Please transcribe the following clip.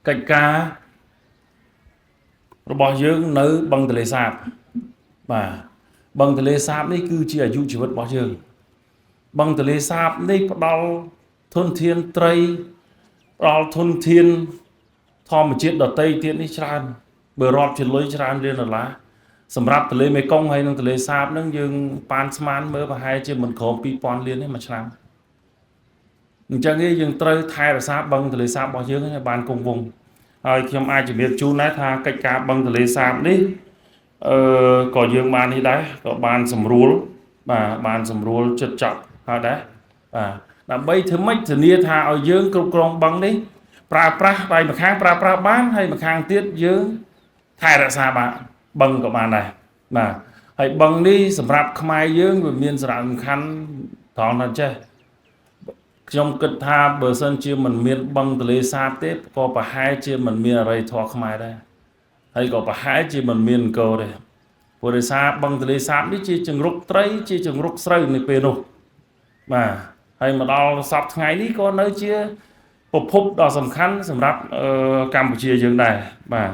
កិច្ចការរបស់យើងនៅបឹងទន្លេសាបបាទបឹងទន្លេសាបនេះគឺជាអាយុជីវិតរបស់យើងបឹងទន្លេសាបនេះផ្ដល់ធនធានត្រីផ្ដល់ធនធានធម្មជាតិដទៃទៀតនេះច្រើនបើរាប់ជាលុយច្រើនលានដុល្លារសម្រាប់ទន្លេមេគង្គហើយនិងទន្លេសាបហ្នឹងយើងប៉ានស្មានមើលប្រហែលជាមិនក្រោម 2000 លានទេមួយឆ្នាំអញ្ចឹងយើងត្រូវថែរក្សាបឹងទន្លេសាបរបស់យើងឲ្យបានគង់វង្សហើយខ្ញុំអាចជម្រាបជូនដែរថាកិច្ចការបឹងទន្លេសាបនេះក៏យើងបាននេះដែរក៏បានសម្រួលបាទបានសម្រួលចិត្តចប់ហើយដែរបាទដើម្បីធ្វើម៉េចធានាថាឲ្យយើងគ្រប់គ្រងបឹងនេះប្រើប្រាស់ដៃម្ខាងប្រើប្រាស់បានហើយម្ខាងទៀតយើងថែរក្សាបានបឹងក៏បានដែរបាទហើយបឹងនេះសម្រាប់ខ្មែរយើងវាមានសារៈសំខាន់ត្រង់ថាចេះខ្ញុំគិតថាបើសិនជាមិនមានបឹងទន្លេសាបទេក៏ប្រហែលជាមិនមានអរិយធម៌ខ្មែរដែរហើយក៏ប្រហែលជាមិនមានអង្គរទេព្រោះដោយសារបឹងទន្លេសាបនេះជាជង្រុកត្រីជាជង្រុកស្រូវនៅពេលនោះបាទហើយមកដល់សប្តាហ៍ថ្ងៃនេះក៏នៅជាប្រភពដ៏សំខាន់សម្រាប់កម្ពុជាយើងដែរបាទ